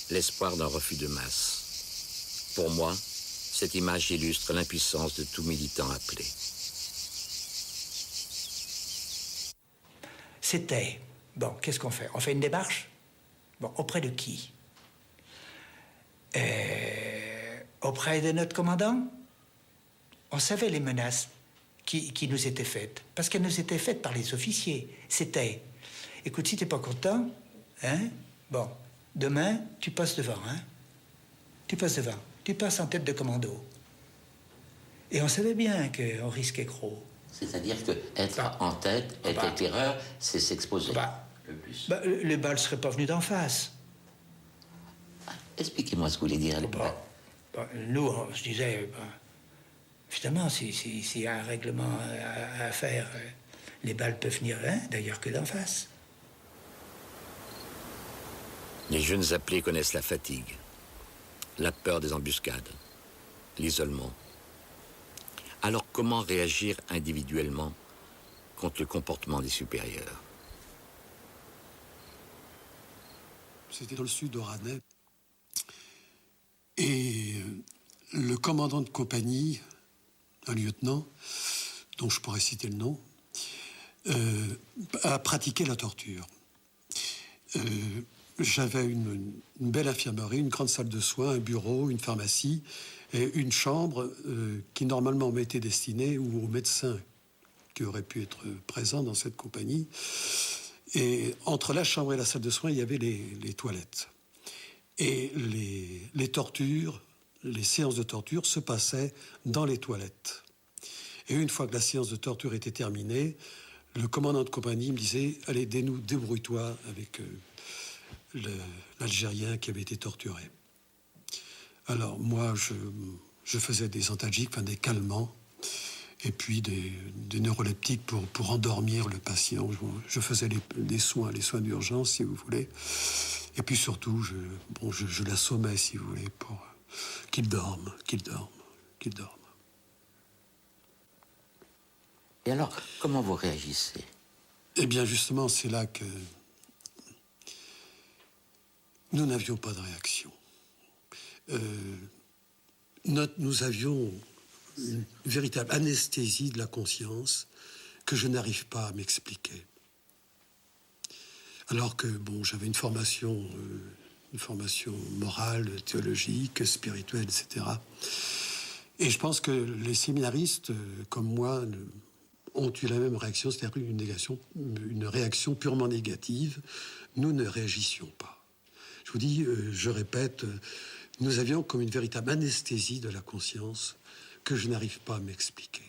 L'espoir d'un refus de masse. Pour moi, cette image illustre l'impuissance de tout militant appelé. C'était, bon, qu'est-ce qu'on fait? On fait une démarche? Bon, auprès de qui? Auprès de notre commandant? On savait les menaces qui nous étaient faites, parce qu'elles nous étaient faites par les officiers. C'était, écoute, si t'es pas content, hein, bon, demain, tu passes devant, hein. Tu passes en tête de commando. Et on savait bien qu'on risquait gros. C'est-à-dire qu'être en tête, être éclaireur, c'est s'exposer le plus. Les balles ne seraient pas venues d'en face. Expliquez-moi ce que vous voulez dire. Nous, on se disait, évidemment, s'il y a un règlement à faire, les balles peuvent venir d'ailleurs que d'en face. Les jeunes appelés connaissent la fatigue, la peur des embuscades, l'isolement. Alors comment réagir individuellement contre le comportement des supérieurs? C'était dans le sud d'Oranais. Et le commandant de compagnie, un lieutenant, dont je pourrais citer le nom, a pratiqué la torture. J'avais une belle infirmerie, une grande salle de soins, un bureau, une pharmacie et une chambre qui normalement m'était destinée aux médecins qui auraient pu être présents dans cette compagnie. Et entre la chambre et la salle de soins, il y avait les toilettes. Et les tortures, les séances de torture se passaient dans les toilettes. Et une fois que la séance de torture était terminée, le commandant de compagnie me disait « Allez, débrouille-toi avec l'Algérien qui avait été torturé. » Alors moi, je faisais des antalgiques, enfin des calmants, et puis des neuroleptiques pour endormir le patient. Je faisais les soins d'urgence, si vous voulez. Et puis surtout, je l'assommais, si vous voulez, pour qu'il dorme. Et alors, comment vous réagissez? Eh bien, justement, c'est là que nous n'avions pas de réaction. Nous avions une véritable anesthésie de la conscience que je n'arrive pas à m'expliquer. Alors que, j'avais une formation morale, théologique, spirituelle, etc. Et je pense que les séminaristes, comme moi, ont eu la même réaction, c'est-à-dire une réaction purement négative. Nous ne réagissions pas. Je vous dis, je répète, nous avions comme une véritable anesthésie de la conscience que je n'arrive pas à m'expliquer.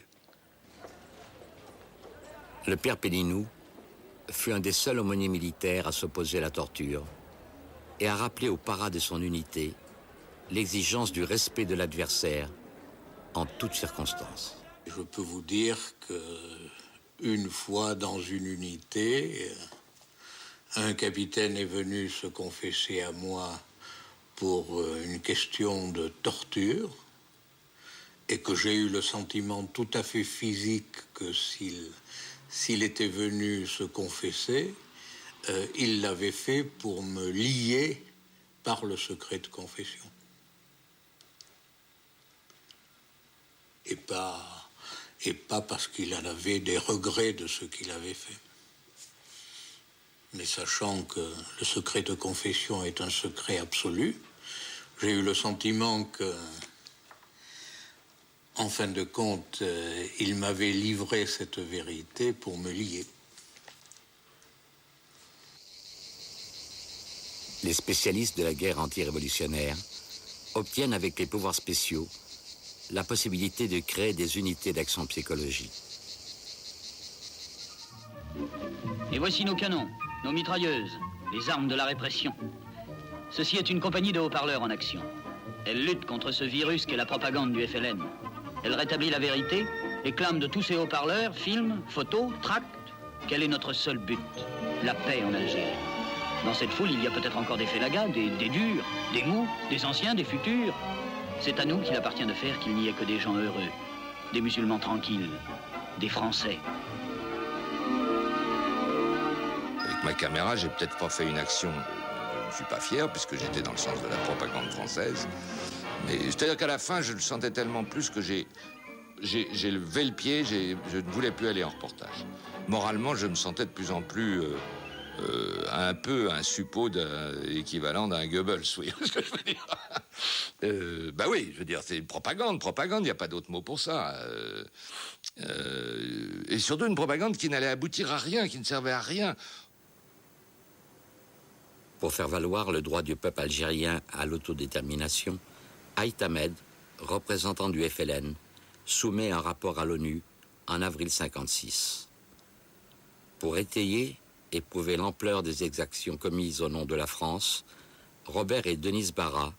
Le père Pellinou fut un des seuls aumôniers militaires à s'opposer à la torture et à rappeler au paras de son unité l'exigence du respect de l'adversaire en toutes circonstances. Je peux vous dire qu'une fois dans une unité, un capitaine est venu se confesser à moi pour une question de torture et que j'ai eu le sentiment tout à fait physique que s'il était venu se confesser, il l'avait fait pour me lier par le secret de confession. Et pas parce qu'il en avait des regrets de ce qu'il avait fait. Mais sachant que le secret de confession est un secret absolu, j'ai eu le sentiment que, en fin de compte, il m'avait livré cette vérité pour me lier. Les spécialistes de la guerre antirévolutionnaire obtiennent avec les pouvoirs spéciaux la possibilité de créer des unités d'action psychologique. Et voici nos canons, nos mitrailleuses, les armes de la répression. Ceci est une compagnie de haut-parleurs en action. Elle lutte contre ce virus qu'est la propagande du FLN. Elle rétablit la vérité et clame de tous ces haut-parleurs, films, photos, tracts, quel est notre seul but, la paix en Algérie. Dans cette foule, il y a peut-être encore des félagas, des durs, des mous, des anciens, des futurs. C'est à nous qu'il appartient de faire qu'il n'y ait que des gens heureux, des musulmans tranquilles, des Français. Avec ma caméra, j'ai peut-être pas fait une action, je ne suis pas fier, puisque j'étais dans le sens de la propagande française. Mais c'est-à-dire qu'à la fin, je le sentais tellement plus que j'ai levé le pied, je ne voulais plus aller en reportage. Moralement, je me sentais de plus en plus un peu un suppôt équivalent d'un Goebbels, vous voyez ce que je veux dire? Bah oui, je veux dire, c'est une propagande, il n'y a pas d'autre mot pour ça. Et surtout une propagande qui n'allait aboutir à rien, qui ne servait à rien. Pour faire valoir le droit du peuple algérien à l'autodétermination, Haït Ahmed, représentant du FLN, soumet un rapport à l'ONU en avril 1956. Pour étayer et prouver l'ampleur des exactions commises au nom de la France, Robert et Denise Barra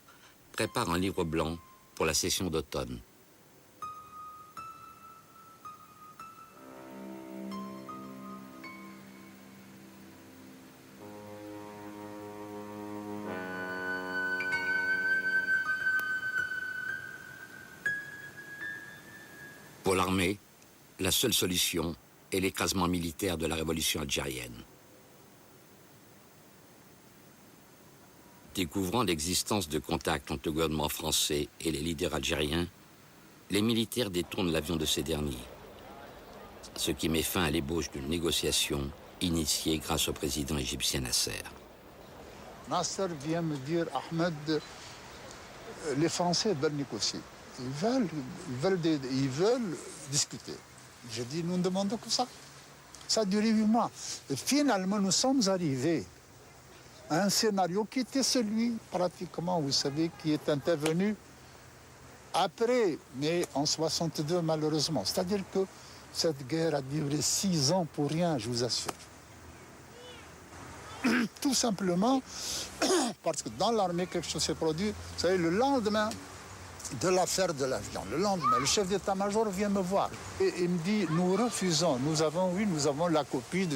préparent un livre blanc pour la session d'automne. Pour l'armée, la seule solution est l'écrasement militaire de la révolution algérienne. Découvrant l'existence de contacts entre le gouvernement français et les leaders algériens, les militaires détournent l'avion de ces derniers, ce qui met fin à l'ébauche d'une négociation initiée grâce au président égyptien Nasser. Nasser vient me dire, Ahmed, les Français veulent négocier. Ils veulent discuter. J'ai dit, nous ne demandons que ça. Ça a duré 8 mois. Et finalement, nous sommes arrivés à un scénario qui était celui, pratiquement, vous savez, qui est intervenu après, mais en 62, malheureusement. C'est-à-dire que cette guerre a duré 6 ans pour rien, je vous assure. Tout simplement parce que dans l'armée, quelque chose s'est produit. Vous savez, le lendemain, de l'affaire de l'avion. Le lendemain, le chef d'état-major vient me voir et il me dit, nous refusons, nous avons la copie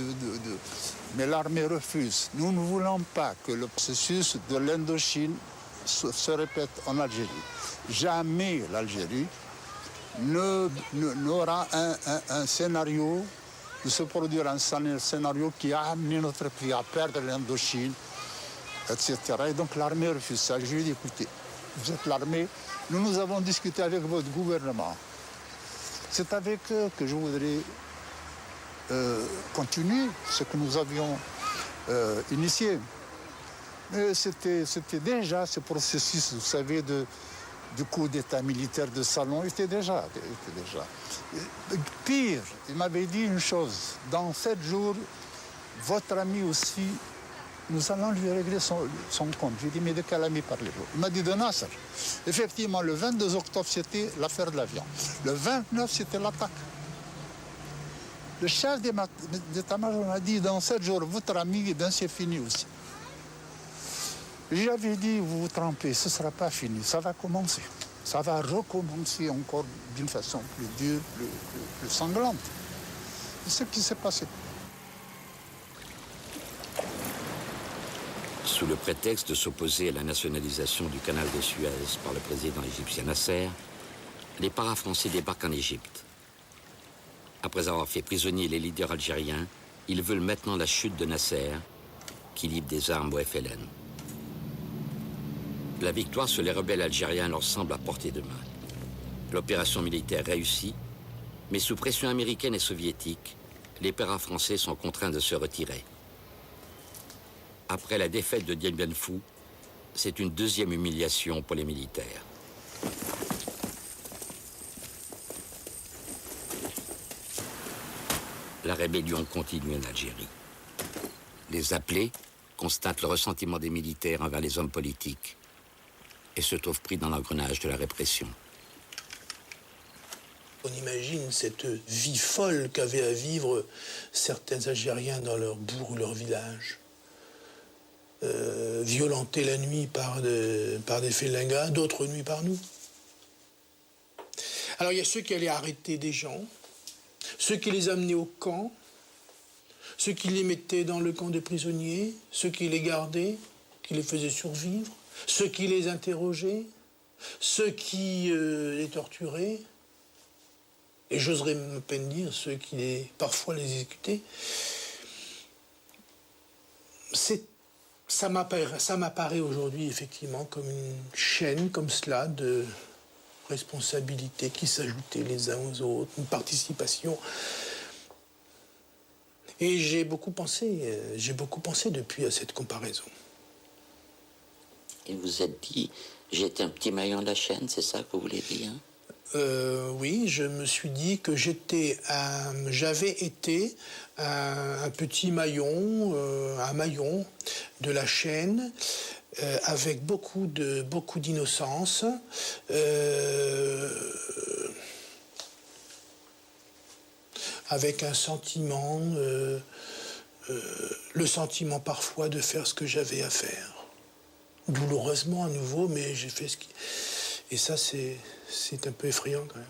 mais l'armée refuse. Nous ne voulons pas que le processus de l'Indochine se répète en Algérie. Jamais l'Algérie n'aura un scénario, de se produire un scénario qui a amené notre pays à perdre l'Indochine, etc. Et donc l'armée refuse ça. Je lui ai dit, écoutez, vous êtes l'armée, nous avons discuté avec votre gouvernement. C'est avec eux que je voudrais continuer ce que nous avions initié. Mais c'était déjà ce processus, vous savez, du coup d'état militaire de Salon, était déjà. Pire, il m'avait dit une chose, dans 7 jours, votre ami aussi, nous allons lui régler son compte. Je lui ai dit, mais de quel ami parlez-vous? Il m'a dit de Nasser. Effectivement, le 22 octobre, c'était l'affaire de l'avion. Le 29, c'était l'attaque. Le chef d'état-major m'a dit, dans 7 jours, votre ami, eh bien, c'est fini aussi. J'avais dit, vous vous trompez, ce ne sera pas fini, ça va commencer. Ça va recommencer encore d'une façon plus dure, plus sanglante. C'est ce qui s'est passé. Sous le prétexte de s'opposer à la nationalisation du canal de Suez par le président égyptien Nasser, les para-français débarquent en Égypte. Après avoir fait prisonnier les leaders algériens, ils veulent maintenant la chute de Nasser, qui livre des armes au FLN. La victoire sur les rebelles algériens leur semble à portée de main. L'opération militaire réussit, mais sous pression américaine et soviétique, les para-français sont contraints de se retirer. Après la défaite de Dien Bien Phu, c'est une deuxième humiliation pour les militaires. La rébellion continue en Algérie. Les appelés constatent le ressentiment des militaires envers les hommes politiques et se trouvent pris dans l'engrenage de la répression. On imagine cette vie folle qu'avaient à vivre certains Algériens dans leur bourg ou leur village. Violentés la nuit par des félingas, d'autres nuits par nous. Alors il y a ceux qui allaient arrêter des gens, ceux qui les amenaient au camp, ceux qui les mettaient dans le camp des prisonniers, ceux qui les gardaient, qui les faisaient survivre, ceux qui les interrogeaient, ceux qui les torturaient, et j'oserais à peine dire ceux qui parfois les exécutaient. Ça m'apparaît aujourd'hui effectivement comme une chaîne comme cela de responsabilités qui s'ajoutaient les uns aux autres, une participation. Et j'ai beaucoup pensé depuis à cette comparaison. Et vous êtes dit, j'étais un petit maillon de la chaîne, c'est ça que vous voulez dire? Oui, je me suis dit que j'avais été un petit maillon, un maillon de la chaîne, avec beaucoup d'innocence, avec un sentiment, le sentiment parfois de faire ce que j'avais à faire. Douloureusement à nouveau, mais j'ai fait ce qui... Et ça, c'est un peu effrayant quand même.